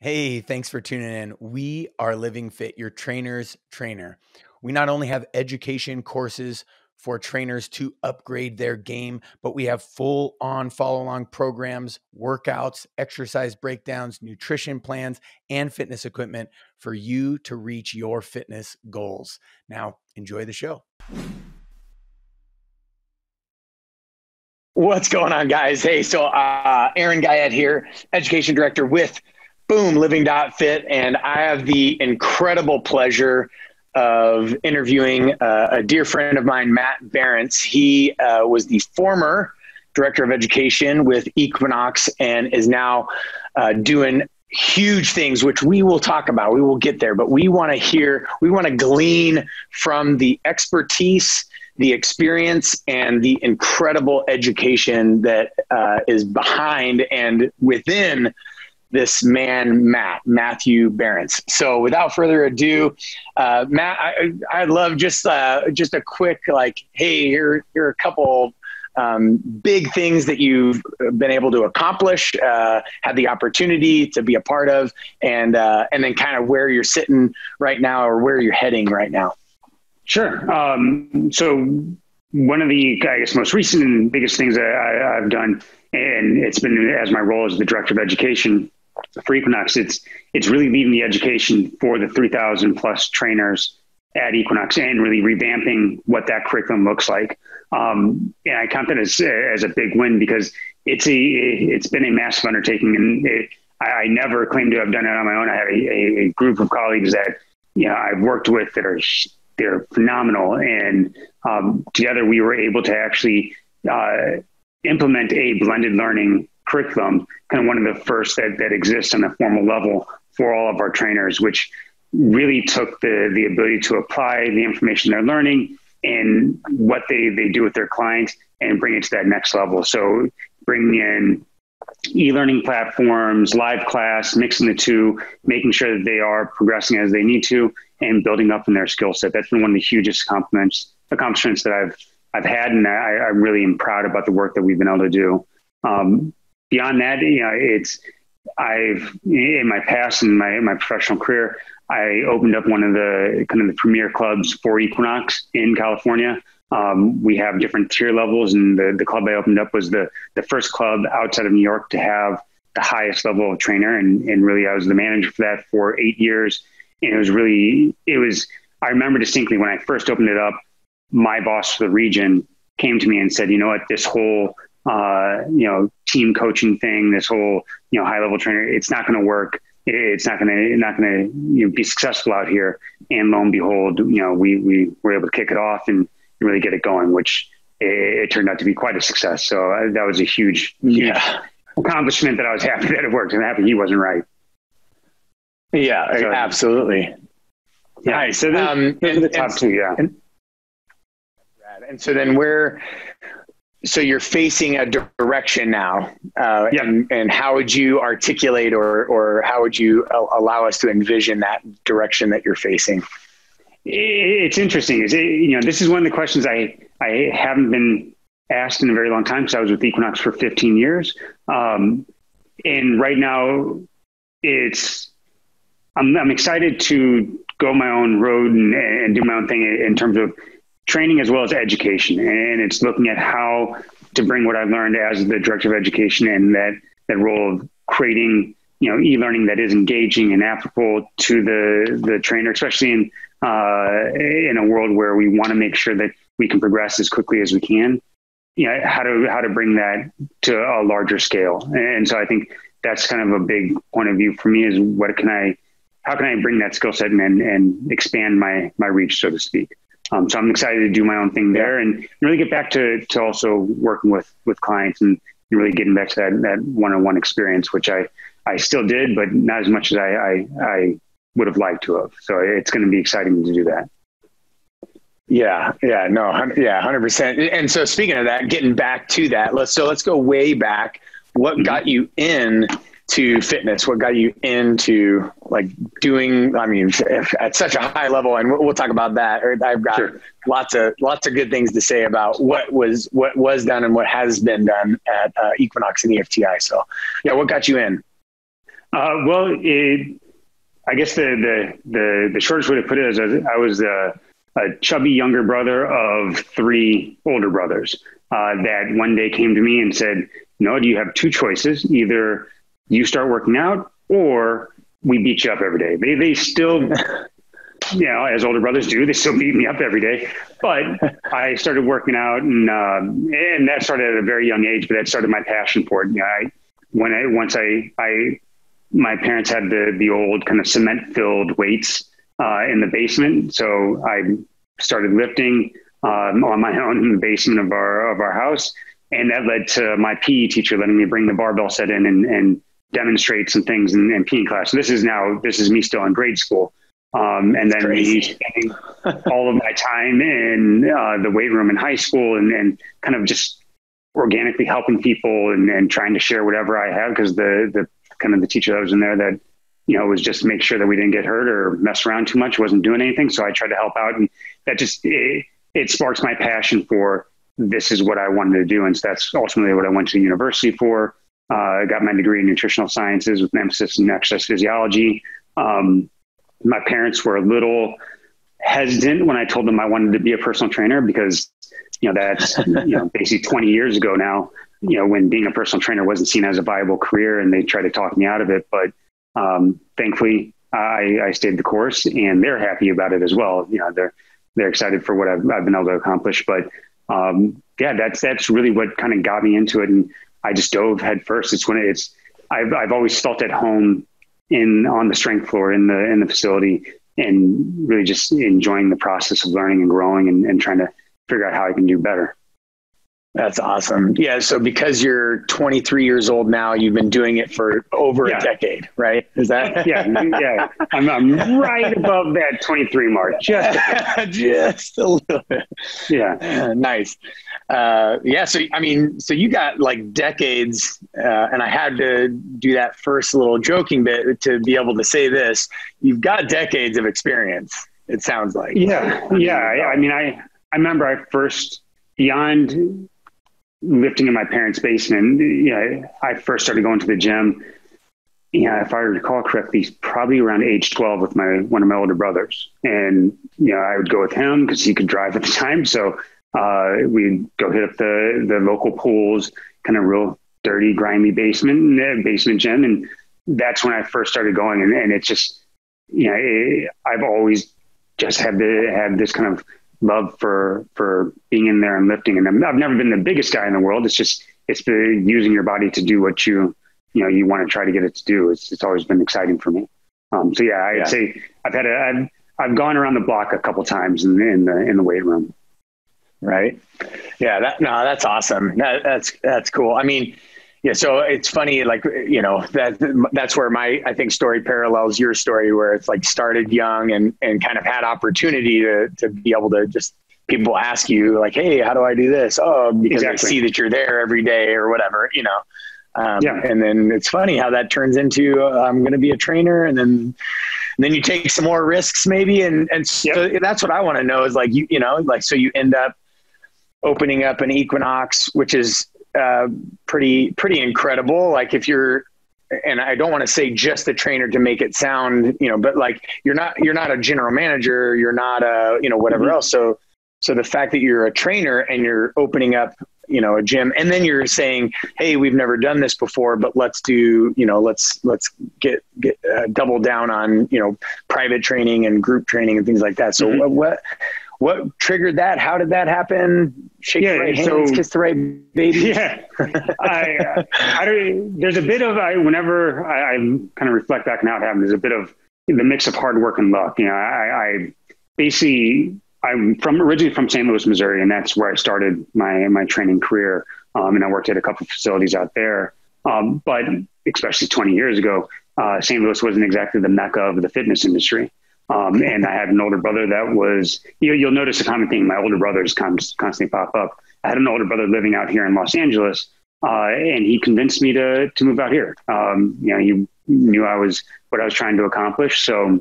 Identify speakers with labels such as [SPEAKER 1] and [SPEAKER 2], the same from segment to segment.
[SPEAKER 1] Hey, thanks for tuning in. We are LivingFit, your trainer's trainer. We not only have education courses for trainers to upgrade their game, but we have full-on follow-along programs, workouts, exercise breakdowns, nutrition plans, and fitness equipment for you to reach your fitness goals. Now, enjoy the show. What's going on, guys? Hey, so Aaron Guyette here, education director with Living.fit, and I have the incredible pleasure of interviewing a dear friend of mine, Matt Berenc. He was the former director of education with Equinox and is now doing huge things, which we will talk about. We will get there, but we want to glean from the expertise, the experience, and the incredible education that is behind and within this man, Matthew Berenc. So without further ado, Matt, I'd love just a quick, hey, here are a couple big things that you've been able to accomplish, had the opportunity to be a part of, and then kind of where you're sitting right now or where you're heading right now.
[SPEAKER 2] Sure. So one of the, I guess, most recent and biggest things that I've done, and it's been as my role as the director of education for Equinox, it's really leading the education for the 3,000 plus trainers at Equinox and really revamping what that curriculum looks like. And I count that as a big win because it's been a massive undertaking, and I never claimed to have done it on my own. I have a group of colleagues that I've worked with that they're phenomenal, and together we were able to actually implement a blended learning curriculum, kind of one of the first that exists on a formal level for all of our trainers, which really took the ability to apply the information they're learning and what they do with their clients and bring it to that next level. So bringing in e-learning platforms, live class, mixing the two, making sure that they are progressing as they need to and building up in their skill set. That's been one of the hugest accomplishments that I've had, and I really am proud about the work that we've been able to do. Beyond that, I've in my past and my professional career, I opened up one of the kind of the premier clubs for Equinox in California. We have different tier levels, and the club I opened up was the first club outside of New York to have the highest level of trainer. And really, I was the manager for that for 8 years. And I remember distinctly when I first opened it up, my boss for the region came to me and said, you know what, this whole team coaching thing, this whole, high level trainer, it's not going to work. It's not going to be successful out here. And lo and behold, we were able to kick it off and really get it going, which it turned out to be quite a success. So that was a huge accomplishment that I was happy that it worked, and happy he wasn't right.
[SPEAKER 1] Yeah, so, absolutely.
[SPEAKER 2] Yeah. Nice. So then, the top two, yeah.
[SPEAKER 1] And so then so you're facing a direction now, and how would you articulate or how would you allow us to envision that direction that you're facing?
[SPEAKER 2] It's interesting. This is one of the questions I haven't been asked in a very long time, because I was with Equinox for 15 years. And right now I'm excited to go my own road and do my own thing in terms of training as well as education. And it's looking at how to bring what I learned as the director of education and that role of creating, e-learning that is engaging and applicable to the trainer, especially in a world where we want to make sure that we can progress as quickly as we can. How to bring that to a larger scale. And so I think that's kind of a big point of view for me is how can I bring that skill set and expand my reach, so to speak. So I'm excited to do my own thing there and really get back to also working with clients and really getting back to that one-on-one experience,1 I still did, but not as much as I would have liked to have. So it's going to be exciting to do that.
[SPEAKER 1] 100%. And so speaking of that, getting back to that, let's go way back. What got you into fitness? What got you into doing, at such a high level, and we'll talk about that. I've got lots of good things to say about what was done and what has been done at Equinox and EFTI. So what got you in?
[SPEAKER 2] I guess the shortest way to put it is I was a chubby younger brother of three older brothers that one day came to me and said, no, do you have two choices? Either you start working out or we beat you up every day. They still, as older brothers do, they still beat me up every day. But I started working out and that started at a very young age, but that started my passion for it. My parents had the old kind of cement filled weights in the basement. So I started lifting on my own in the basement of our house. And that led to my PE teacher letting me bring the barbell set in and demonstrate some things in PE class. So this is me still in grade school. And then me spending all of my time in the weight room in high school and kind of just organically helping people and trying to share whatever I have. Because the kind of the teacher that was in there that, was just make sure that we didn't get hurt or mess around too much, wasn't doing anything. So I tried to help out, and that just, it sparks my passion for this is what I wanted to do. And so that's ultimately what I went to university for. I got my degree in nutritional sciences with an emphasis in exercise physiology. My parents were a little hesitant when I told them I wanted to be a personal trainer because, that's, basically 20 years ago now, when being a personal trainer wasn't seen as a viable career, and they tried to talk me out of it. But thankfully I stayed the course, and they're happy about it as well. They're excited for what I've been able to accomplish. But that's really what kind of got me into it. And I just dove head first. I've always felt at home on the strength floor in the facility, and really just enjoying the process of learning and growing and trying to figure out how I can do better.
[SPEAKER 1] That's awesome. Yeah. So because you're 23 years old now, you've been doing it for over a decade, right? Is that?
[SPEAKER 2] Yeah. I'm right above that 23 mark.
[SPEAKER 1] Just a little bit.
[SPEAKER 2] Yeah.
[SPEAKER 1] Nice. So you got like decades, and I had to do that first little joking bit to be able to say this. You've got decades of experience, it sounds like.
[SPEAKER 2] Yeah. I remember I first, beyond lifting in my parents' basement, I first started going to the gym. If I recall correctly, probably around age 12 with one of my older brothers. And, I would go with him because he could drive at the time. So we'd go hit up the local pools, kind of real dirty, grimy basement gym. And that's when I first started going. And it's just, I've always just had this kind of love for being in there and lifting. And I've never been the biggest guy in the world. It's the using your body to do what you want to try to get it to do. It's always been exciting for me. I'd say I've gone around the block a couple times in the weight room.
[SPEAKER 1] Right. Yeah. That's awesome. That's cool. I mean, yeah. So it's funny, like, that's where I think story parallels your story, where it's like started young and kind of had opportunity to be able to just, people ask you like, hey, how do I do this? Oh, because I see that you're there every day or whatever, and then it's funny how that turns into, I'm going to be a trainer. And then you take some more risks maybe. And so that's what I want to know is like, so you end up opening up an Equinox, which is pretty incredible. Like if you're, and I don't want to say just the trainer to make it sound, but like you're not a general manager, you're not a, whatever else. So the fact that you're a trainer and you're opening up, a gym, and then you're saying, hey, we've never done this before, but let's do, let's get double down on, private training and group training and things like that. So what triggered that? How did that happen? Shake the right hands, kiss the right baby. Yeah.
[SPEAKER 2] There's a bit of, whenever I kind of reflect back on how it happened, there's a bit of the mix of hard work and luck. I'm originally from St. Louis, Missouri, and that's where I started my training career. And I worked at a couple of facilities out there. But especially 20 years ago, St. Louis wasn't exactly the mecca of the fitness industry. And I had an older brother that was, you'll notice a common thing. My older brothers constantly pop up. I had an older brother living out here in Los Angeles, and he convinced me to move out here. He knew what I was trying to accomplish. So,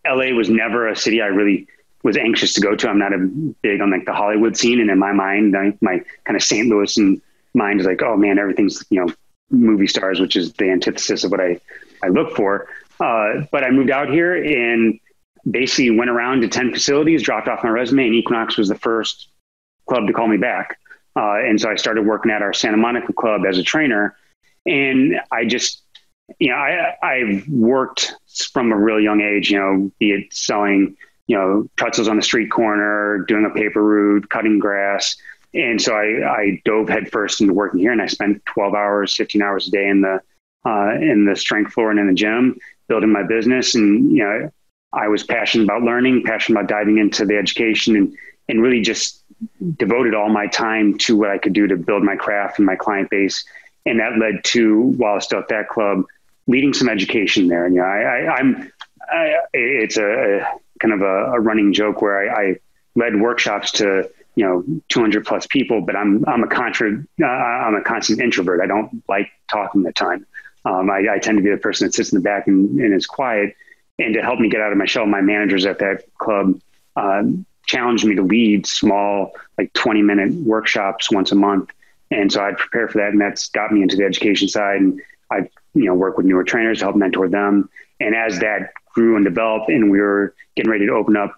[SPEAKER 2] LA was never a city I really was anxious to go to. I'm not big on like the Hollywood scene. And in my mind, my kind of St. Louis mind is like, oh man, everything's, movie stars, which is the antithesis of what I look for. But I moved out here and basically went around to 10 facilities, dropped off my resume, and Equinox was the first club to call me back. And so I started working at our Santa Monica club as a trainer. And I just, I've worked from a really young age, be it selling, pretzels on the street corner, doing a paper route, cutting grass. And so I dove headfirst into working here, and I spent 12 hours, 15 hours a day in the strength floor and in the gym, building my business. And, I was passionate about learning, passionate about diving into the education, and really just devoted all my time to what I could do to build my craft and my client base. And that led to, while I was still at that club, leading some education there. And, it's a kind of a running joke where I led workshops to, 200 plus people, but I'm a constant introvert. I don't like talking a ton. I tend to be the person that sits in the back and is quiet. And to help me get out of my shell, my managers at that club challenged me to lead small, like 20-minute workshops once a month. And so I'd prepare for that. And that's got me into the education side. And I, work with newer trainers to help mentor them. And as that grew and developed, and we were getting ready to open up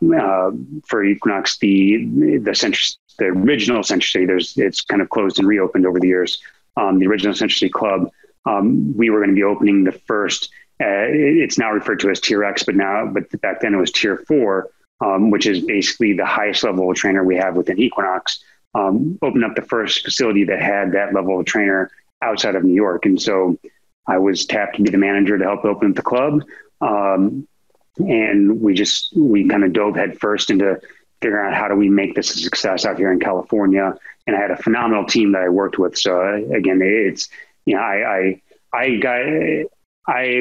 [SPEAKER 2] for Equinox, the original Century City, it's kind of closed and reopened over the years. The original Century City Club, we were going to be opening the first, it's now referred to as Tier X, but back then it was Tier 4, which is basically the highest level of trainer we have within Equinox. Opened up the first facility that had that level of trainer outside of New York. And so I was tapped to be the manager to help open up the club. And we kind of dove head first into figuring out how do we make this a success out here in California. And I had a phenomenal team that I worked with. So again, it's, I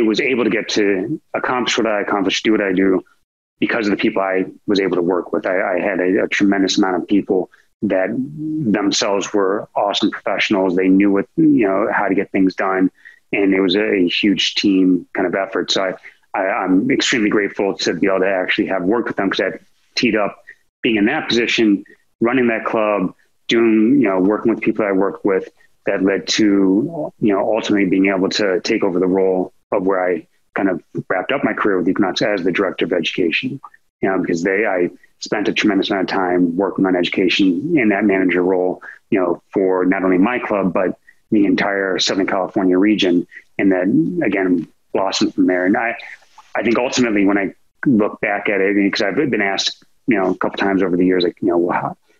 [SPEAKER 2] was able to get to accomplish what I accomplished, do what I do because of the people I was able to work with. I had a tremendous amount of people that themselves were awesome professionals. They knew how to get things done. And it was a huge team kind of effort. So I'm extremely grateful to be able to actually have worked with them, because I teed up being in that position, running that club, doing, working with people I worked with, that led to, ultimately being able to take over the role of where I kind of wrapped up my career with Equinox as the director of education, because I spent a tremendous amount of time working on education in that manager role, for not only my club, but the entire Southern California region. And then again, blossomed from there. And I think ultimately when I look back at it, because I've been asked, a couple times over the years, like,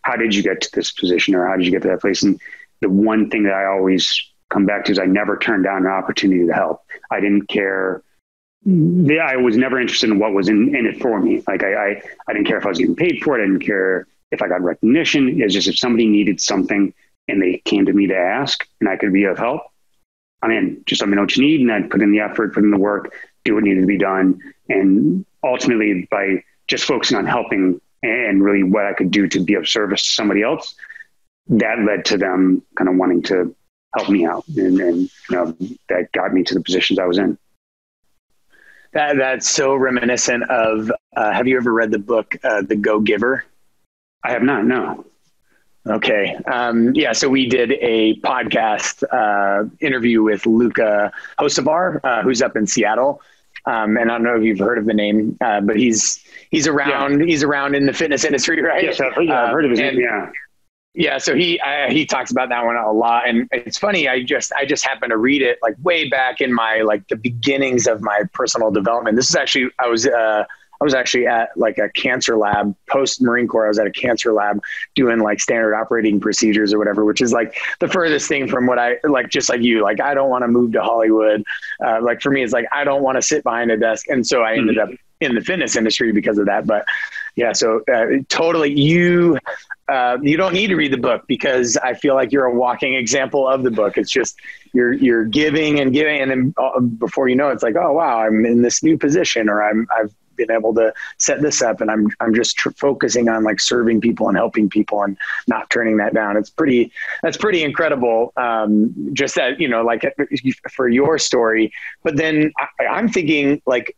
[SPEAKER 2] how did you get to this position, or how did you get to that place? And the one thing that I always come back to is I never turned down an opportunity to help. I didn't care. I was never interested in what was in it for me. Like I didn't care if I was getting paid for it. I didn't care if I got recognition. It's just, if somebody needed something and they came to me to ask and I could be of help, I'm in. Just let me know what you need. And I'd put in the effort, put in the work, do what needed to be done. And ultimately, by just focusing on helping and really what I could do to be of service to somebody else, that led to them kind of wanting to help me out. And that got me to the positions I was in.
[SPEAKER 1] That's so reminiscent of, have you ever read the book, The Go-Giver?
[SPEAKER 2] I have not, no.
[SPEAKER 1] Okay. So we did a podcast interview with Luca Hocevar, who's up in Seattle. And I don't know if you've heard of the name, but he's around. Yeah. He's around in the fitness industry, right?
[SPEAKER 2] Yes, I've heard of his name. Yeah.
[SPEAKER 1] Yeah. So he talks about that one a lot, and it's funny. I just happened to read it like way back in my the beginnings of my personal development. This is actually I was actually at like a cancer lab post Marine Corps. I was at a cancer lab doing like standard operating procedures or whatever, which is like the furthest thing from what I like, just like you, like, I don't want to move to Hollywood. Like for me, it's like, I don't want to sit behind a desk. And so I ended up in the fitness industry because of that. But yeah, so totally you don't need to read the book, because I feel like you're a walking example of the book. It's just, you're giving and giving. And then before you know, it's like, oh, wow, I'm in this new position, or I've been able to set this up, and I'm just focusing on like serving people and helping people and not turning that down. That's pretty incredible. Just that, like for your story, but then I'm thinking like,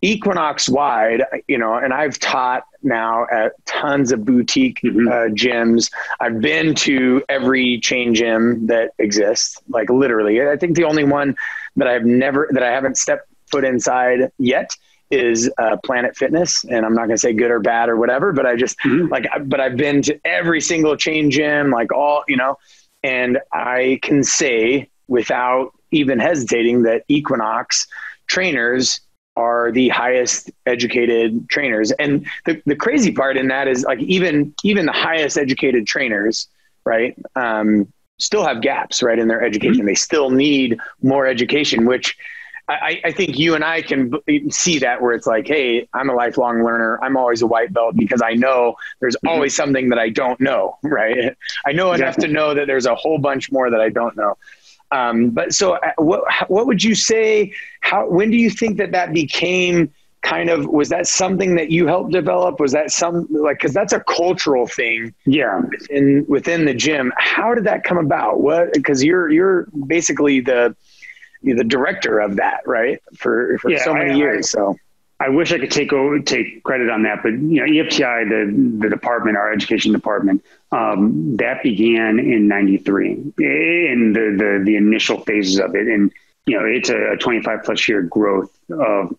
[SPEAKER 1] Equinox wide, and I've taught now at tons of boutique gyms. I've been to every chain gym that exists, like literally. I think the only one that I haven't stepped foot inside yet is Planet Fitness. And I'm not going to say good or bad or whatever, but I just but I've been to every single chain gym, like all, and I can say without even hesitating that Equinox trainers are the highest educated trainers. And the crazy part in that is like, even the highest educated trainers, right, still have gaps, right, in their education. They still need more education, which I think you and I can see that, where it's like, hey, I'm a lifelong learner. I'm always a white belt because I know there's always something that I don't know, right? I know enough to know that there's a whole bunch more that I don't know. But so what would you say, when do you think that became kind of, was that something that you helped develop? Was that cause that's a cultural thing within the gym. How did that come about? Cause you're basically the director of that, right? For so many years. So
[SPEAKER 2] I wish I could take credit on that, but EFTI, the department, our education department, that began in '93 in the initial phases of it. And, it's a 25 plus year growth of,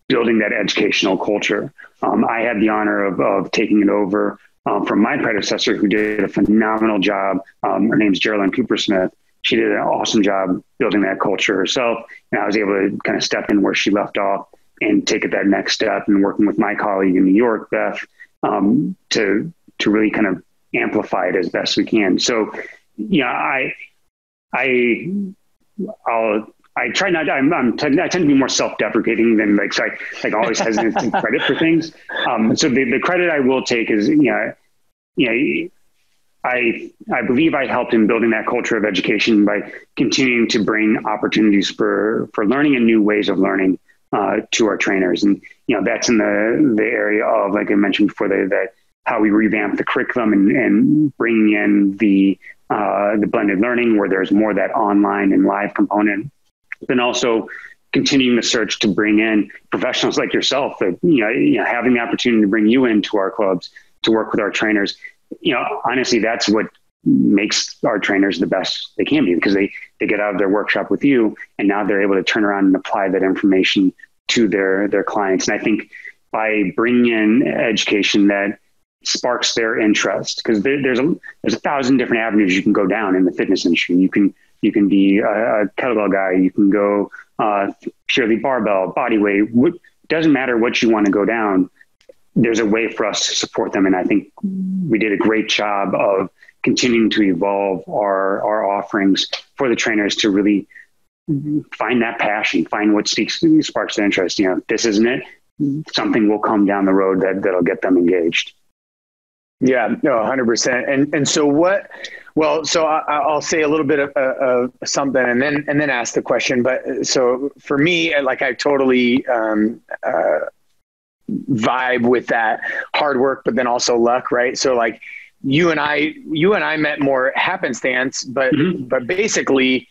[SPEAKER 2] building that educational culture. I had the honor of taking it over from my predecessor, who did a phenomenal job. Her name's Geraldine Cooper-Smith. She did an awesome job building that culture herself. And I was able to kind of step in where she left off and take it that next step, and working with my colleague in New York, Beth, to really kind of amplify it as best we can. So, I try not. I tend to be more self-deprecating than always hesitant to take credit for things. So the credit I will take is, I believe I helped in building that culture of education by continuing to bring opportunities for learning and new ways of learning to our trainers. And, that's in the area of, like I mentioned before, that how we revamp the curriculum and bringing in the blended learning, where there's more that online and live component. Then also continuing the search to bring in professionals like yourself, that, having the opportunity to bring you into our clubs to work with our trainers. Honestly, that's what makes our trainers the best they can be, because they get out of their workshop with you, and now they're able to turn around and apply that information to their clients. And I think by bringing in education that sparks their interest, because there's 1,000 different avenues you can go down in the fitness industry. You can be a kettlebell guy. You can go purely barbell, body weight. Doesn't matter what you want to go down. There's a way for us to support them. And I think we did a great job of continuing to evolve our offerings for the trainers to really find that passion, find what sparks their interest. This isn't it. Something will come down the road that'll get them engaged.
[SPEAKER 1] Yeah, no, 100%. And so so I'll say a little bit of something and then ask the question. But so for me, like, I totally, vibe with that hard work, but then also luck, right? So like you and I met more happenstance, but basically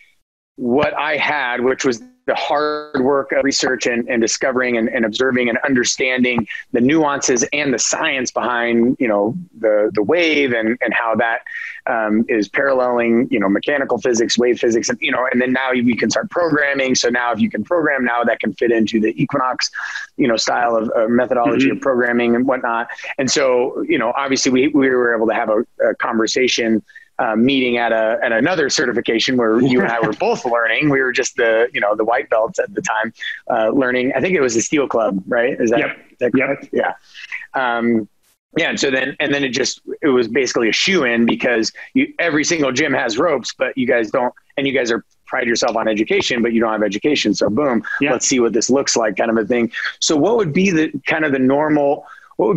[SPEAKER 1] what I had, which was the hard work of research and discovering and observing and understanding the nuances and the science behind, the wave and how that is paralleling, mechanical physics, wave physics, and, and then now we can start programming. So now if you can program, now that can fit into the Equinox, style of methodology of programming and whatnot. And so, obviously we were able to have a conversation meeting at another certification where you and I were both learning. We were just the white belts at the time, learning. I think it was the Steel Club, right? Is that correct? Yeah. Yeah. And so then it was basically a shoe-in, because every single gym has ropes, but you guys don't, and you guys pride yourself on education, but you don't have education. So boom, let's see what this looks like, kind of a thing. So what would be the kind of the normal,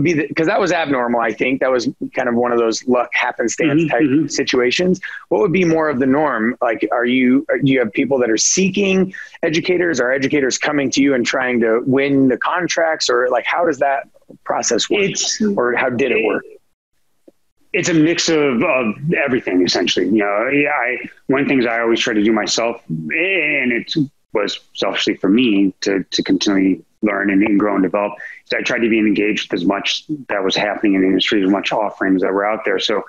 [SPEAKER 1] because that was abnormal. I think that was kind of one of those luck happenstance type situations. What would be more of the norm? Like, do you have people that are seeking educators? Are educators coming to you and trying to win the contracts, or like, how does that process work, or how did it work?
[SPEAKER 2] It's a mix of everything, essentially. One of the things I always try to do myself, and it was selfishly for me to continually learn and grow and develop. So I tried to be engaged with as much that was happening in the industry, as much offerings that were out there. So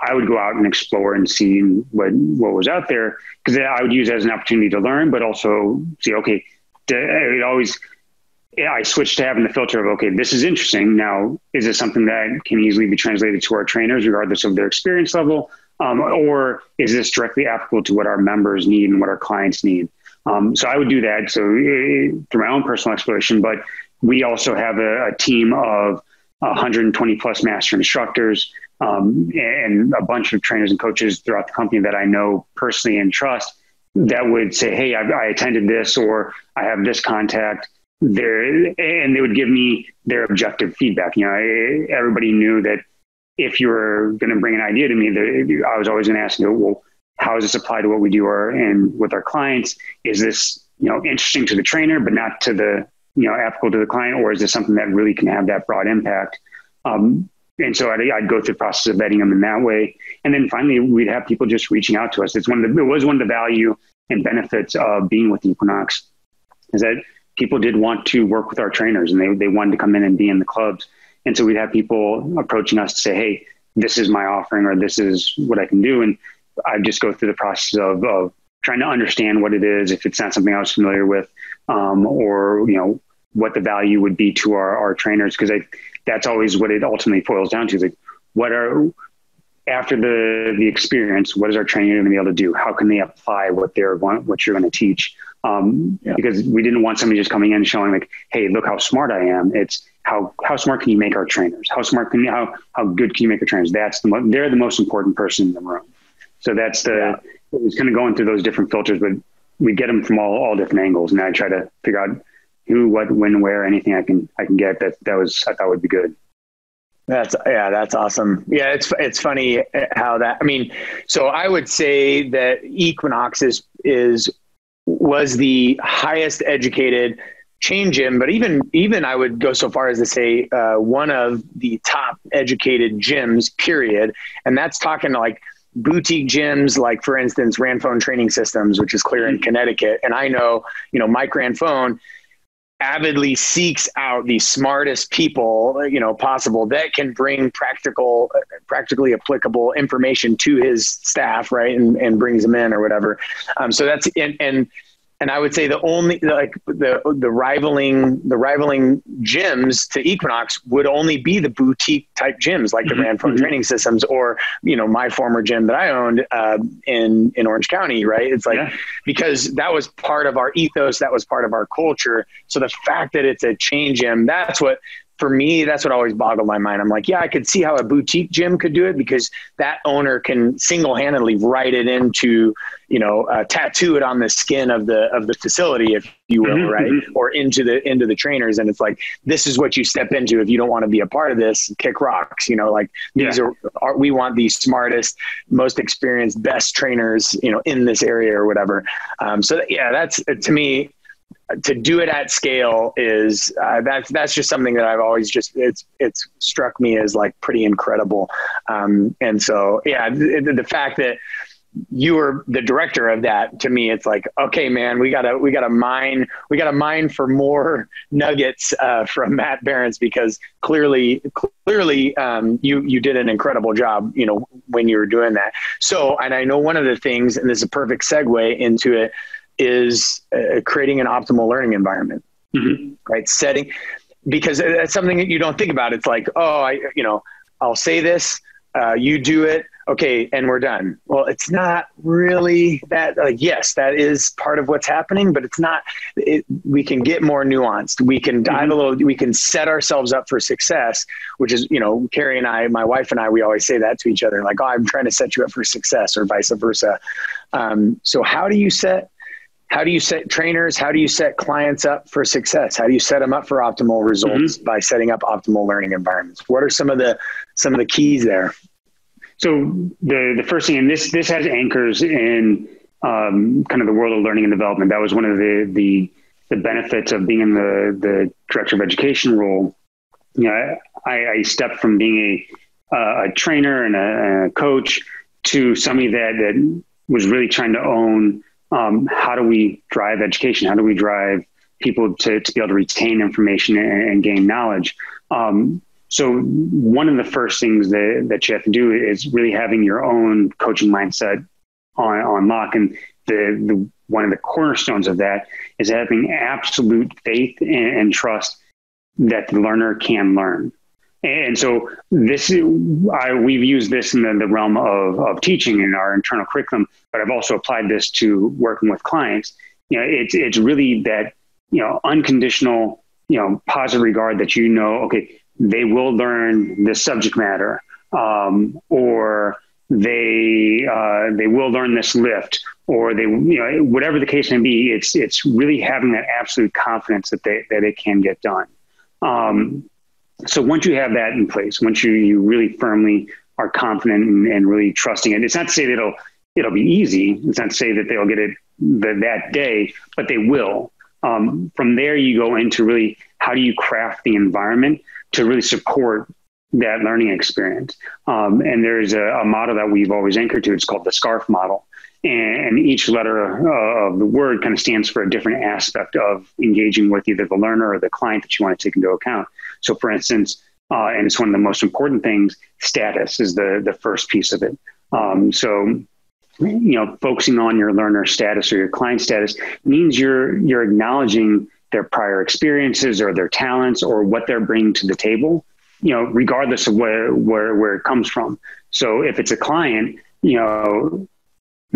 [SPEAKER 2] I would go out and explore and see what was out there, because I would use it as an opportunity to learn, but also see, okay, I switched to having the filter of, okay, this is interesting. Now, is this something that can easily be translated to our trainers, regardless of their experience level? Or is this directly applicable to what our members need and what our clients need? So I would do that. So through my own personal exploration, but we also have a team of 120 plus master instructors, and a bunch of trainers and coaches throughout the company that I know personally and trust, that would say, hey, I attended this, or I have this contact there, and they would give me their objective feedback. Everybody knew that if you were going to bring an idea to me, I was always going to ask you, well, how does this apply to what we do and with our clients? Is this, interesting to the trainer, but not to the, applicable to the client? Or is this something that really can have that broad impact? And so I'd go through the process of vetting them in that way. And then finally, we'd have people just reaching out to us. It was one of the value and benefits of being with Equinox, is that people did want to work with our trainers, and they wanted to come in and be in the clubs. And so we'd have people approaching us to say, hey, this is my offering, or this is what I can do. And I'd just go through the process of trying to understand what it is, if it's not something I was familiar with, or, what the value would be to our trainers. Because that's always what it ultimately boils down to, is like, after the experience, what is our trainer going to be able to do? How can they apply what you're going to teach? Because we didn't want somebody just coming in and showing like, hey, look how smart I am. It's how smart can you make our trainers? How good can you make our trainers? They're the most important person in the room. So that's it's kind of going through those different filters, but we get them from all different angles. And I try to figure out who, what, when, where, anything I can get I thought would be good.
[SPEAKER 1] That's awesome. Yeah. It's funny how that, so I would say that Equinox was the highest educated chain gym, but even I would go so far as to say, one of the top educated gyms, period. And that's talking to like boutique gyms, like for instance, Ranfone Training Systems, which is clear in Connecticut. And I know, Mike Ranfone avidly seeks out the smartest people, possible, that can bring practically applicable information to his staff, right? And brings them in or whatever. So that's, and I would say the only, the rivaling gyms to Equinox would only be the boutique type gyms, like the Ranfone Training Systems, or, my former gym that I owned in Orange County, right? It's like, because that was part of our ethos, that was part of our culture. So the fact that it's a chain gym, for me, that's what always boggled my mind. I'm like, yeah, I could see how a boutique gym could do it, because that owner can single-handedly write it into, tattoo it on the skin of the facility, if you will, right? Or into the trainers. And it's like, this is what you step into if you don't want to be a part of this, kick rocks, these we want the smartest, most experienced, best trainers, in this area or whatever. That's, to me, to do it at scale is that's just something that I've always it's struck me as like pretty incredible. And so, the fact that you were the director of that, to me, it's like, okay, man, we gotta mine for more nuggets from Matt Berenc, because clearly you did an incredible job, when you were doing that. So, and I know one of the things, and this is a perfect segue into it, is creating an optimal learning environment, right? Because that's something that you don't think about. It's like, I'll say this, you do it, okay, and we're done. Well, it's not really that. Like, yes, that is part of what's happening, but it's not. We can get more nuanced. We can dive a little. We can set ourselves up for success, which is, Carrie and I, my wife and I, we always say that to each other, like, oh, I'm trying to set you up for success, or vice versa. So how do you set trainers? How do you set clients up for success? How do you set them up for optimal results by setting up optimal learning environments? What are some of the keys there?
[SPEAKER 2] So the first thing, and this has anchors in kind of the world of learning and development. That was one of the benefits of being in the director of education role. I stepped from being a trainer and a coach to somebody that was really trying to own, how do we drive education? How do we drive people to be able to retain information and gain knowledge. So one of the first things that you have to do is really having your own coaching mindset on lock. And the one of the cornerstones of that is having absolute faith and trust that the learner can learn. And so we've used this in the realm of teaching in our internal curriculum, but I've also applied this to working with clients. It's really that, unconditional, positive regard that, okay, they will learn this subject matter, or they will learn this lift, or they, whatever the case may be. It's really having that absolute confidence that it can get done. So once you have that in place, once you really firmly are confident and really trusting it, it's not to say that it'll be easy. It's not to say that they'll get it that day, but they will. From there, you go into really, how do you craft the environment to really support that learning experience? And there's a model that we've always anchored to. It's called the SCARF model. And each letter of the word kind of stands for a different aspect of engaging with either the learner or the client that you want to take into account. So for instance, and it's one of the most important things, status is the first piece of it. So focusing on your learner status or your client status means you're acknowledging their prior experiences or their talents or what they're bringing to the table, regardless of where it comes from. So if it's a client,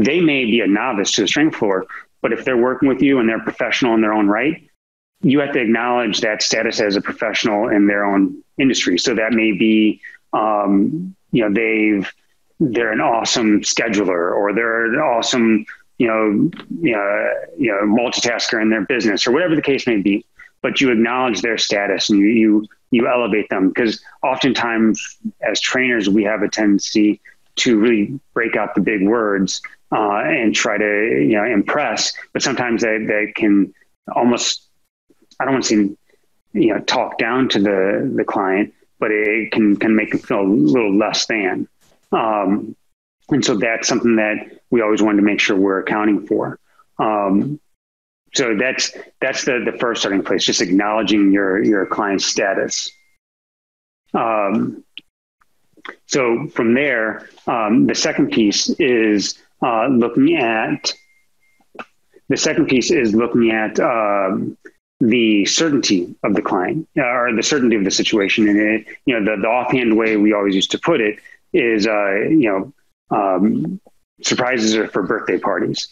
[SPEAKER 2] they may be a novice to the strength floor, but if they're working with you and they're professional in their own right, you have to acknowledge that status as a professional in their own industry. So that may be, they're an awesome scheduler, or they're an awesome, multitasker in their business, or whatever the case may be. But you acknowledge their status and you elevate them, because oftentimes as trainers, we have a tendency to really break out the big words and try to impress. But sometimes that can almost, I don't want to say talk down to the client, but it can make them feel a little less than. And so that's something that we always wanted to make sure we're accounting for. So that's the first starting place, just acknowledging your client's status. So from there, the second piece is looking at the certainty of the client, or the certainty of the situation. And the offhand way we always used to put it is, surprises are for birthday parties.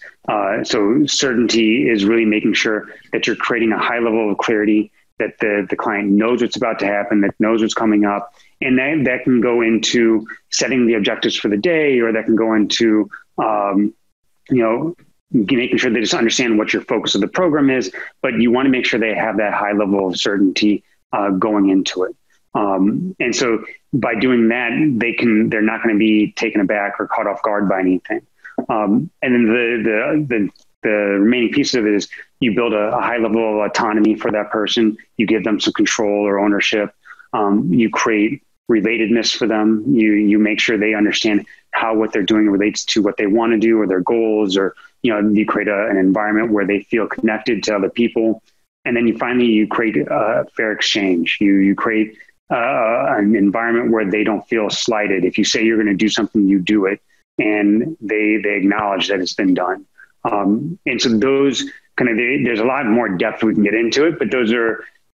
[SPEAKER 2] So certainty is really making sure that you're creating a high level of clarity, that the client knows what's about to happen, that knows what's coming up. And that can go into setting the objectives for the day, or that can go into, making sure they just understand what your focus of the program is, but you want to make sure they have that high level of certainty going into it. And so by doing that, they're not going to be taken aback or caught off guard by anything. And then the remaining piece of it is you build a high level of autonomy for that person. You give them some control or ownership. You create relatedness for them. You make sure they understand how what they're doing relates to what they want to do or their goals, or, you create an environment where they feel connected to other people. And then you create a fair exchange. You create an environment where they don't feel slighted. If you say you're going to do something, you do it, and they acknowledge that it's been done. And so those there's a lot more depth we can get into it, but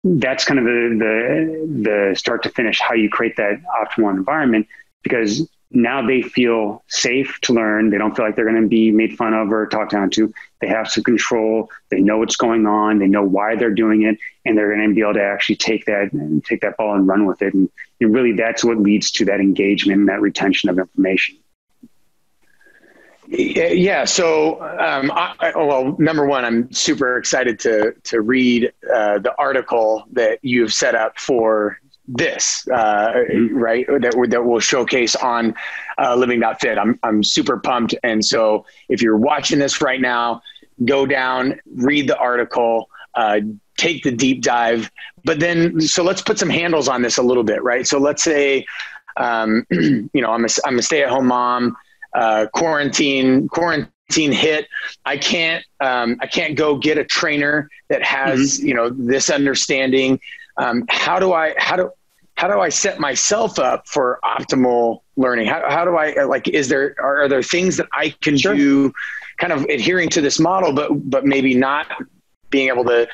[SPEAKER 2] that's kind of the start to finish, how you create that optimal environment, because now they feel safe to learn. They don't feel like they're going to be made fun of or talked down to. They have some control. They know what's going on. They know why they're doing it, and they're going to be able to actually take that ball and run with it. And really, that's what leads to that engagement and that retention of information.
[SPEAKER 1] Yeah. So, well, number one, I'm super excited to read the article that you've set up for this, right? That will showcase on Living.fit. I'm super pumped. And so if you're watching this right now, go down, read the article, take the deep dive, but then, so let's put some handles on this a little bit, right? So let's say, I'm a stay-at-home mom, quarantine hit. I can't go get a trainer that has, this understanding. How do I set myself up for optimal learning? How do I, are there things that I can do kind of adhering to this model, but maybe not being able to,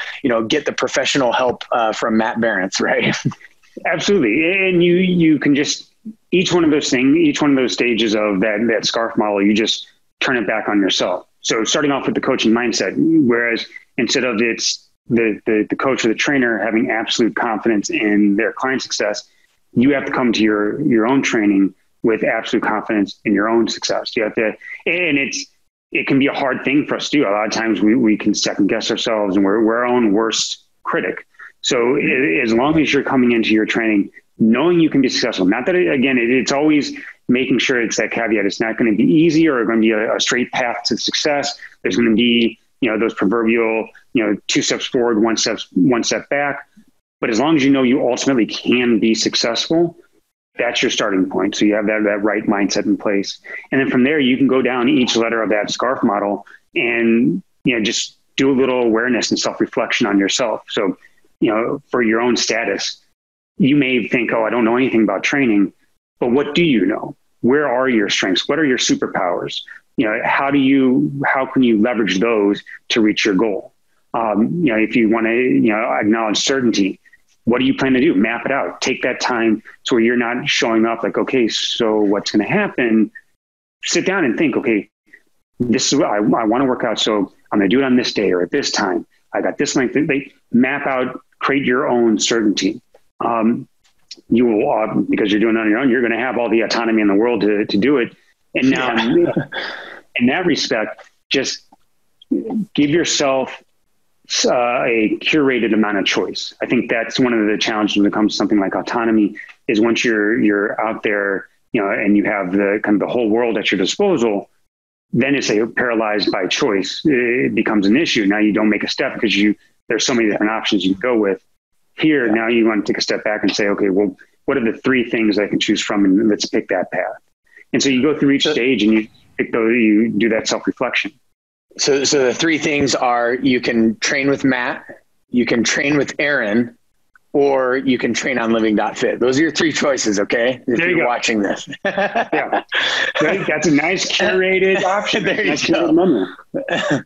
[SPEAKER 1] get the professional help from Matt Berenc, right?
[SPEAKER 2] Absolutely. And you can just, each one of those stages of that SCARF model, you just turn it back on yourself. So starting off with the coaching mindset, whereas instead of it's the coach or the trainer having absolute confidence in their client success, you have to come to your own training with absolute confidence in your own success. You have to, and it can be a hard thing for us to do. A lot of times we can second guess ourselves and we're our own worst critic. So as long as you're coming into your training, knowing you can be successful, not that, it's always making sure it's that caveat. It's not going to be easy or going to be a straight path to success. There's going to be, those proverbial, 2 steps forward, one step back. But as long as you ultimately can be successful, that's your starting point. So you have that right mindset in place. And then from there, you can go down each letter of that SCARF model and, just do a little awareness and self-reflection on yourself. So, for your own status, you may think, oh, I don't know anything about training, but what do you know? Where are your strengths? What are your superpowers? How can you leverage those to reach your goal? If you want to, acknowledge certainty, what do you plan to do? Map it out. Take that time so where you're not showing up like, okay, so what's going to happen? Sit down and think, okay, this is what I want to work out. So I'm going to do it on this day or at this time. I got this length. They map out, create your own certainty. You will, because you're doing it on your own, you're going to have all the autonomy in the world to do it. And now in that respect, just give yourself a curated amount of choice. I think that's one of the challenges when it comes to something like autonomy is once you're out there, and you have the kind of the whole world at your disposal, then it's paralyzed by choice. It becomes an issue. Now you don't make a step because there's so many different options you can go with. Here, now you want to take a step back and say, okay, well, what are the 3 things I can choose from? And let's pick that path. And so you go through each stage and you pick those, you do that self-reflection.
[SPEAKER 1] So the 3 things are you can train with Matt, you can train with Aaron, or you can train on living.fit. Those are your 3 choices, okay? If you're watching this.
[SPEAKER 2] Yeah. Right? That's a nice curated option.
[SPEAKER 1] There you go.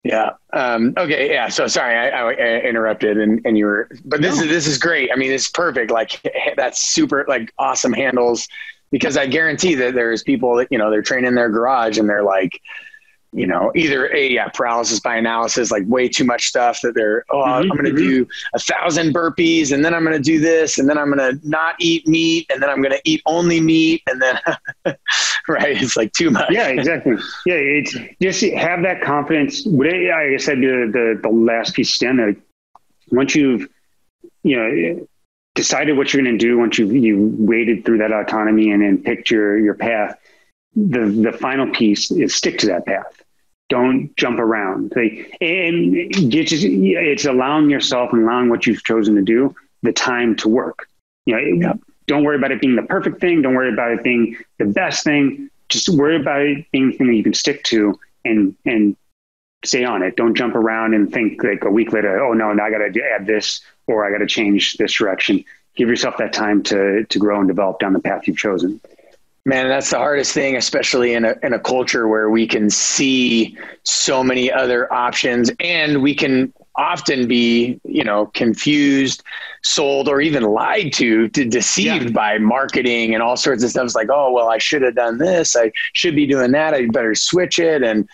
[SPEAKER 1] Yeah. Okay. Yeah. So sorry, I interrupted and you were, but this is great. I mean, it's perfect. Like that's super, like awesome handles, because I guarantee that there's people that, they're training in their garage and they're like, either paralysis by analysis, like way too much stuff that they're, I'm going to do 1,000 burpees and then I'm going to do this and then I'm going to not eat meat and then I'm going to eat only meat and then, right. It's like too much.
[SPEAKER 2] Yeah, exactly. Yeah. It's just have that confidence. I said the last piece then, once you've, decided what you're going to do, once you waded through that autonomy and then picked your path, the final piece is stick to that path. Don't jump around. It's allowing yourself and allowing what you've chosen to do the time to work. Don't worry about it being the perfect thing. Don't worry about it being the best thing. Just worry about it being the thing that you can stick to and stay on it. Don't jump around and think like a week later, oh no, now I got to add this or I got to change this direction. Give yourself that time to grow and develop down the path you've chosen.
[SPEAKER 1] Man, that's the hardest thing, especially in a culture where we can see so many other options and we can often be, confused, sold, or even lied to deceived by marketing and all sorts of stuff. It's like, oh, well, I should have done this. I should be doing that. I better switch it. And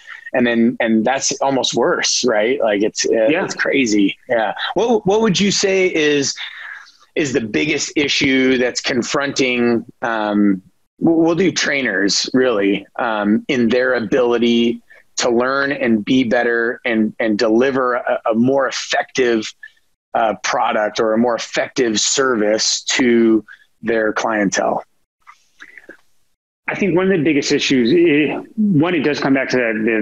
[SPEAKER 1] that's almost worse, right? Like it's crazy. Yeah. What would you say is the biggest issue that's confronting, we'll do trainers really, in their ability to learn and be better and deliver a more effective product or a more effective service to their clientele?
[SPEAKER 2] I think one of the biggest issues, it does come back to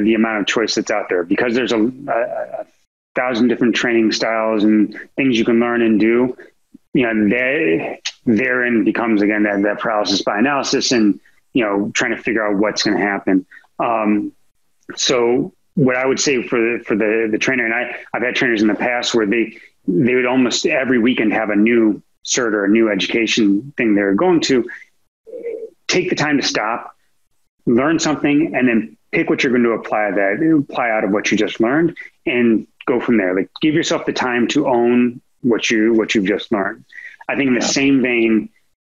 [SPEAKER 2] the amount of choice that's out there, because there's a 1,000 different training styles and things you can learn and do. Therein becomes again that paralysis by analysis and trying to figure out what's going to happen. So what I would say for the trainer, and I've had trainers in the past where they would almost every weekend have a new cert or a new education thing they're going to. Take the time to stop, learn something, and then pick what you're going to apply out of what you just learned, and go from there. Like, give yourself the time to own what you've just learned. I think in the same vein,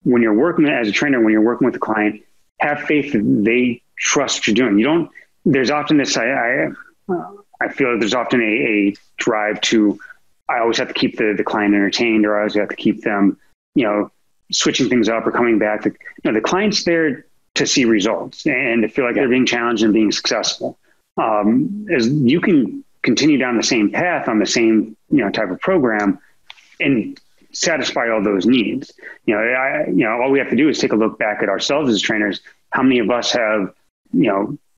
[SPEAKER 2] when you're working as a trainer, when you're working with a client, have faith that they trust what you're doing. There's often this, I feel there's often a drive to, I always have to keep the client entertained, or I always have to keep them, switching things up or coming back. The client's there to see results and to feel like they're being challenged and being successful. As you can continue down the same path on the same, type of program and satisfy all those needs. All we have to do is take a look back at ourselves as trainers. How many of us have,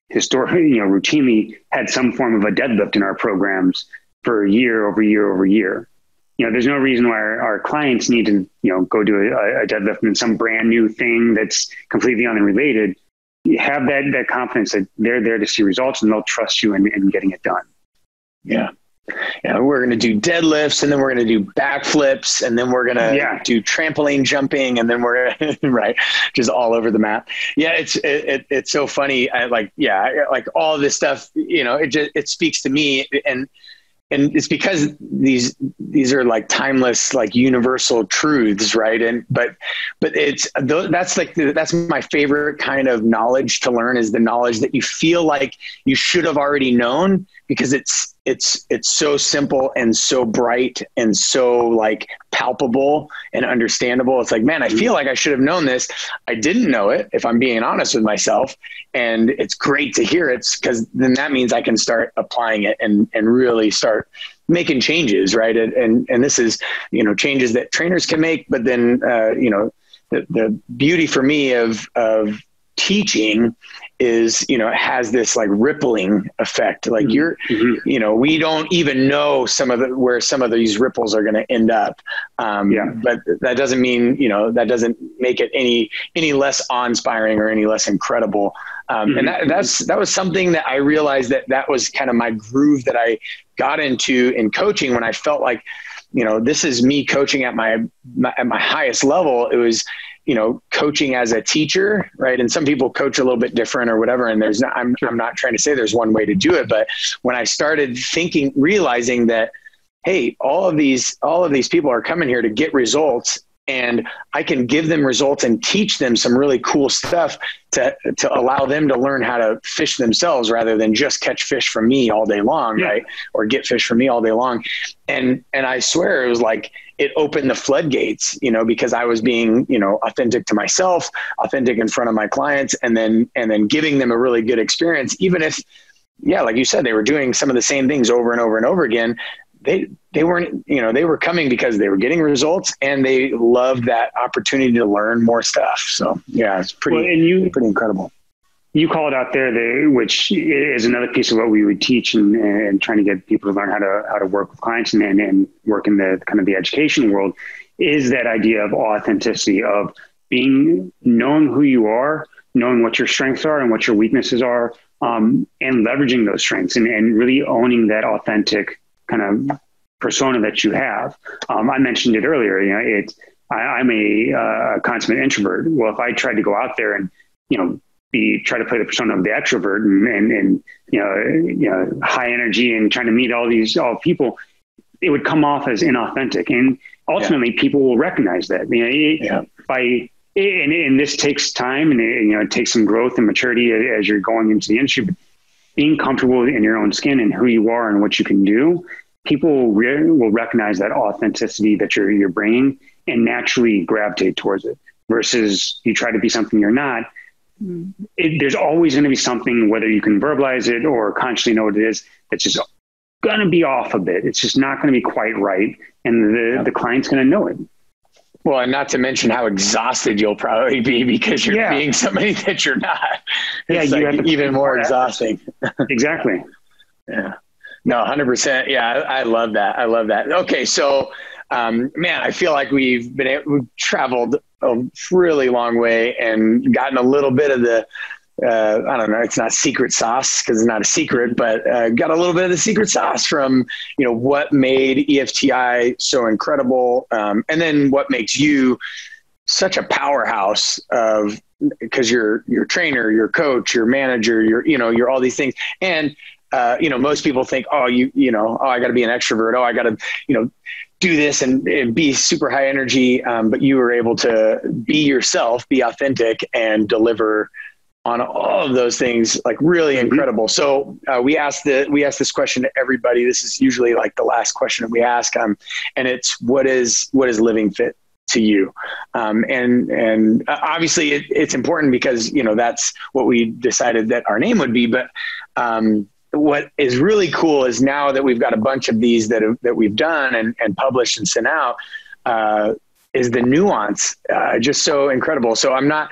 [SPEAKER 2] historically, routinely had some form of a deadlift in our programs for year over year over year? There's no reason why our clients need to, go do a deadlift in some brand new thing that's completely unrelated. You have that confidence that they're there to see results and they'll trust you in getting it done.
[SPEAKER 1] Yeah. Yeah. We're going to do deadlifts, and then we're going to do backflips, and then we're going to do trampoline jumping, and then we're right, just all over the map. Yeah. It's so funny. Like all of this stuff, it speaks to me, and it's because these are like timeless, like universal truths, right? But that's my favorite kind of knowledge to learn, is the knowledge that you feel like you should have already known, because it's so simple and so bright and so like palpable and understandable. It's like, man, I feel like I should have known this. I didn't know it, if I'm being honest with myself. And it's great to hear it, because then that means I can start applying it and really start making changes. Right. And this is, changes that trainers can make, but then, the beauty for me of teaching is, it has this like rippling effect. Like we don't even know where some of these ripples are going to end up. But that doesn't mean, that doesn't make it any less awe-inspiring or any less incredible. And that was something that I realized that was kind of my groove that I got into in coaching, when I felt like, this is me coaching at my highest level. It was, coaching as a teacher, right? And some people coach a little bit different or whatever. And I'm not trying to say there's one way to do it, but when I started realizing that, hey, all of these people are coming here to get results, and I can give them results and teach them some really cool stuff to allow them to learn how to fish themselves, rather than just catch fish from me all day long, right? Or get fish from me all day long. And I swear it was like, it opened the floodgates, because I was being, authentic to myself, authentic in front of my clients, and then giving them a really good experience, even if, like you said, they were doing some of the same things over and over and over again. They weren't, they were coming because they were getting results, and they loved that opportunity to learn more stuff. So it's pretty incredible. You call it out there, which is another piece of what we would teach, and trying to get people to learn how to work with clients and work in the kind of the education world, is that idea of authenticity, of knowing who you are, knowing what your strengths are and what your weaknesses are, and leveraging those strengths and really owning that authentic kind of persona that you have. I mentioned it earlier, I'm a consummate introvert. Well, if I tried to go out there and, try to play the persona of the extrovert and high energy and trying to meet all people, it would come off as inauthentic. And ultimately people will recognize that, and this takes time, and it takes some growth and maturity as you're going into the industry, but being comfortable in your own skin and who you are and what you can do, people will recognize that authenticity that you're bringing and naturally gravitate towards it, versus you try to be something you're not. There's always going to be something, whether you can verbalize it or consciously know what it is, that's just going to be off a bit. It's just not going to be quite right. And the client's going to know it. Well, and not to mention how exhausted you'll probably be, because you're being somebody that you're not. It's
[SPEAKER 2] you have to
[SPEAKER 1] even more exhausting.
[SPEAKER 2] Exactly.
[SPEAKER 1] Yeah. No, 100%. Yeah. I love that. Okay. So, man, I feel like we've traveled a really long way and gotten a little bit of I don't know, it's not secret sauce because it's not a secret, but got a little bit of the secret sauce from, what made EFTI so incredible. And then what makes you such a powerhouse of, because you're your trainer, your coach, your manager, you're all these things. And, most people think, I got to be an extrovert. I got to, do this and be super high energy. But you were able to be yourself, be authentic, and deliver on all of those things, like really incredible. So we ask this question to everybody. This is usually like the last question that we ask, and it's what is Living Fit to you? And obviously it's important because that's what we decided that our name would be. But what is really cool is now that we've got a bunch of these that we've done and published and sent out, is the nuance just so incredible. So I'm not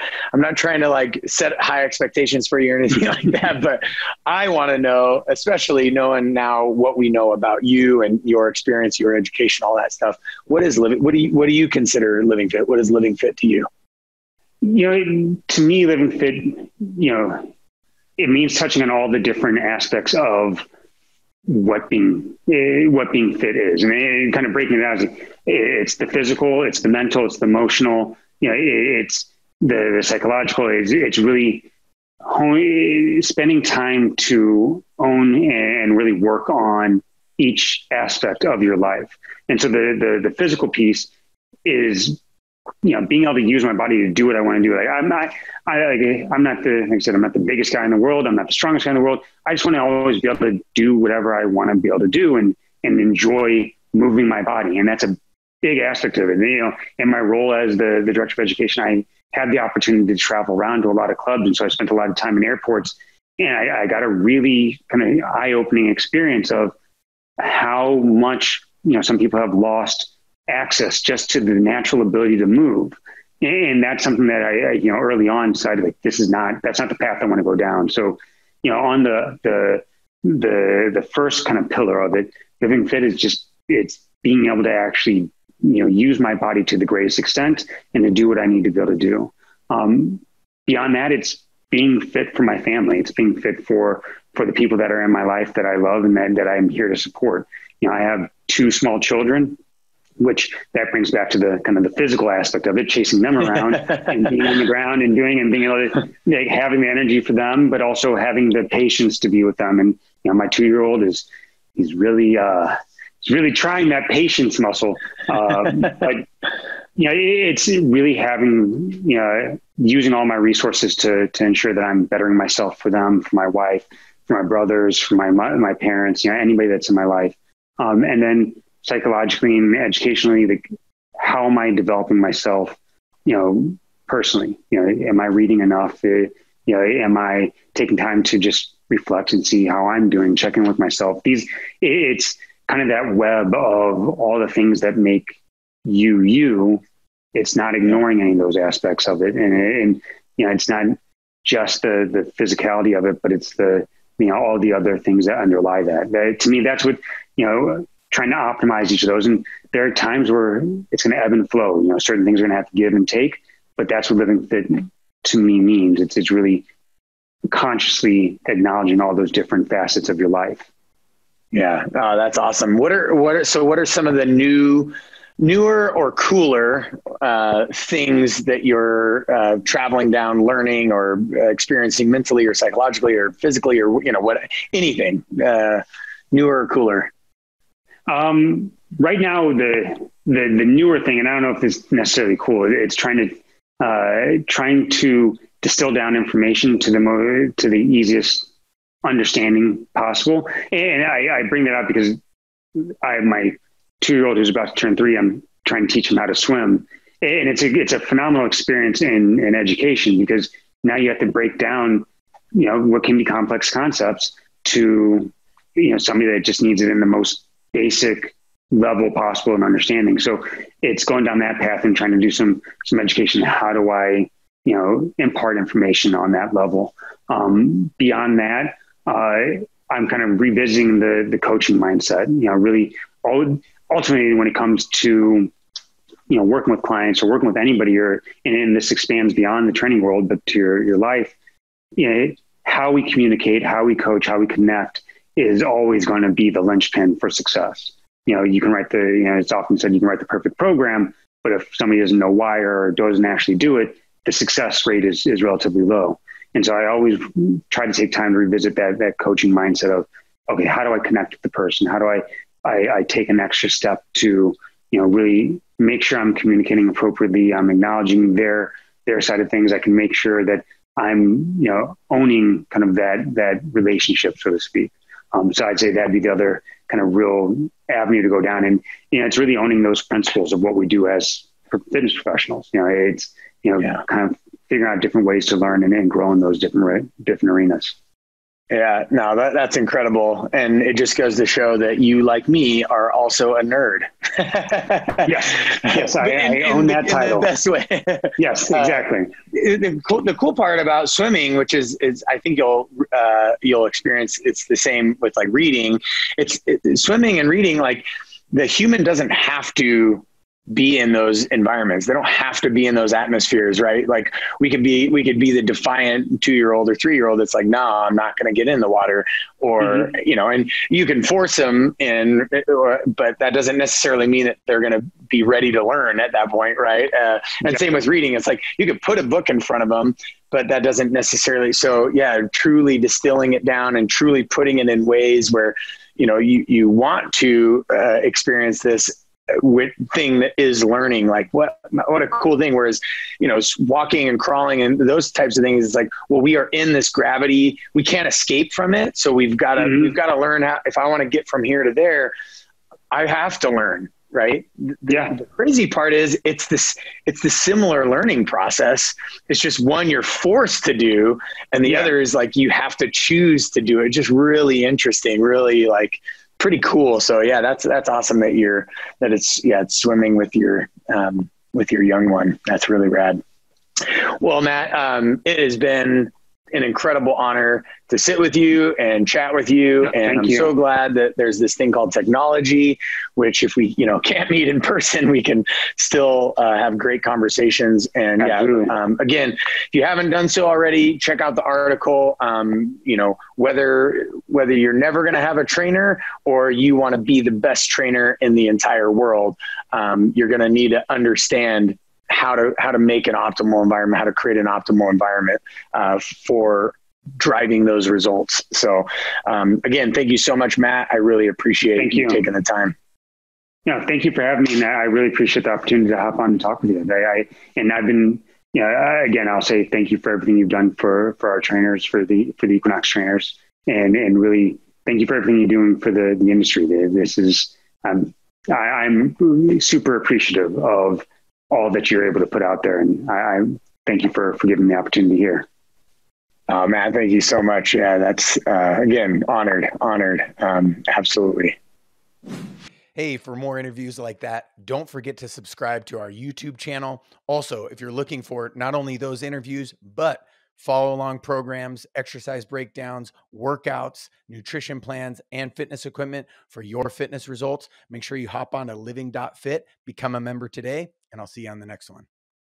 [SPEAKER 1] trying to like set high expectations for you or anything like that, but I want to know, especially knowing now what we know about you and your experience, your education, all that stuff. What do you consider Living Fit? What is Living Fit to you?
[SPEAKER 2] To me, Living Fit, it means touching on all the different aspects of what being fit is, and kind of breaking it out. It's the physical, it's the mental, it's the emotional, it's the psychological. It's really spending time to own and really work on each aspect of your life. And so the physical piece is, being able to use my body to do what I want to do. Like I'm not the biggest guy in the world. I'm not the strongest guy in the world. I just want to always be able to do whatever I want to be able to do and enjoy moving my body. And that's a big aspect of it. And, in my role as the director of education, I had the opportunity to travel around to a lot of clubs. And so I spent a lot of time in airports, and I got a really kind of eye-opening experience of how much, some people have lost access just to the natural ability to move. And that's something that I early on decided, like, that's not the path I want to go down. So, on the first kind of pillar of it, Living Fit is it's being able to actually, use my body to the greatest extent and to do what I need to be able to do. Beyond that, it's being fit for my family. It's being fit for the people that are in my life that I love and that I'm here to support. I have 2 small children, which that brings back to the kind of the physical aspect of it, chasing them around and being on the ground and being able to having the energy for them, but also having the patience to be with them. And, my 2-year-old he's really trying that patience muscle. But, it's really having, using all my resources to ensure that I'm bettering myself for them, for my wife, for my brothers, for my parents, anybody that's in my life. And then psychologically and educationally, how am I developing myself, personally? Am I reading enough? Am I taking time to just reflect and see how I'm doing, check in with myself? It's kind of that web of all the things that make you. It's not ignoring any of those aspects of it. And it's not just the physicality of it, but it's all the other things that underlie that. To me, that's what, trying to optimize each of those. And there are times where it's going to ebb and flow, certain things are going to have to give and take, but that's what Living Fit to me means. It's really consciously acknowledging all those different facets of your life.
[SPEAKER 1] Yeah. Oh, that's awesome. What are some of the newer or cooler things that you're traveling down, learning or experiencing mentally or psychologically or physically or, anything newer or cooler? Right now, the newer thing, and I don't know if this is necessarily cool, it's trying to distill down information to the easiest understanding possible. And I bring that up because I have my 2-year-old who's about to turn 3. I'm trying to teach him how to swim, and it's a phenomenal experience in education, because now you have to break down, what can be complex concepts to, somebody that just needs it in the most basic level possible in understanding. So it's going down that path and trying to do some education. How do I, impart information on that level? Beyond that, I'm kind of revisiting the coaching mindset, really ultimately when it comes to, working with clients or working with anybody, and this expands beyond the training world, but to your life,
[SPEAKER 2] how we communicate, how we coach, how we connect is always going to be the linchpin for success. You can write it's often said you can write the perfect program, but if somebody doesn't know why or doesn't actually do it, the success rate is relatively low. And so I always try to take time to revisit that coaching mindset of, okay, how do I connect with the person? How do I take an extra step to, really make sure I'm communicating appropriately. I'm acknowledging their side of things. I can make sure that I'm, owning kind of that relationship, so to speak. So I'd say that'd be the other kind of real avenue to go down. And, it's really owning those principles of what we do as fitness professionals. It's, kind of figuring out different ways to learn and grow in those different arenas.
[SPEAKER 1] Yeah, no, that's incredible. And it just goes to show that you, like me, are also a nerd.
[SPEAKER 2] Yes, I own that title.
[SPEAKER 1] In the best way.
[SPEAKER 2] Yes, exactly.
[SPEAKER 1] The cool part about swimming, which is I think you'll experience, it's the same with like reading. It's swimming and reading, like the human doesn't have to be in those environments. They don't have to be in those atmospheres, right? Like we could be the defiant 2-year-old or 3-year-old that's like, no, I'm not going to get in the water, or, and you can force them in, but that doesn't necessarily mean that they're going to be ready to learn at that point. Right. And same with reading. It's like, you could put a book in front of them, but that doesn't necessarily. So yeah, truly distilling it down and truly putting it in ways where, you want to experience this thing that is learning. Like what a cool thing. Whereas, walking and crawling and those types of things, it's like, well, we are in this gravity, we can't escape from it. So we've got to learn how, if I want to get from here to there, I have to learn. Right. The crazy part is it's the similar learning process. It's just one you're forced to do. And the other is like, you have to choose to do it. Just really interesting, really like pretty cool. So yeah, that's awesome that it's swimming with your young one. That's really rad. Well, Matt, it has been an incredible honor to sit with you and chat with you. And I'm so glad that there's this thing called technology, which if we, can't meet in person, we can still have great conversations. And again, if you haven't done so already, check out the article. Whether you're never going to have a trainer or you want to be the best trainer in the entire world, you're going to need to understand how to make an optimal environment, how to create an optimal environment for driving those results. So again, thank you so much, Matt. I really appreciate you taking the time.
[SPEAKER 2] No, thank you for having me. I really appreciate the opportunity to hop on and talk with you today. I've been, again, I'll say thank you for everything you've done for our trainers, for the Equinox trainers, and really thank you for everything you're doing for the industry. This is, I'm super appreciative of all that you're able to put out there. And I thank you for giving me the opportunity here.
[SPEAKER 1] Oh, Matt, thank you so much. Yeah, that's, again, honored. Absolutely.
[SPEAKER 3] Hey, for more interviews like that, don't forget to subscribe to our YouTube channel. Also, if you're looking for not only those interviews, but follow along programs, exercise breakdowns, workouts, nutrition plans, and fitness equipment for your fitness results, make sure you hop on to living.fit, become a member today, and I'll see you on the next one.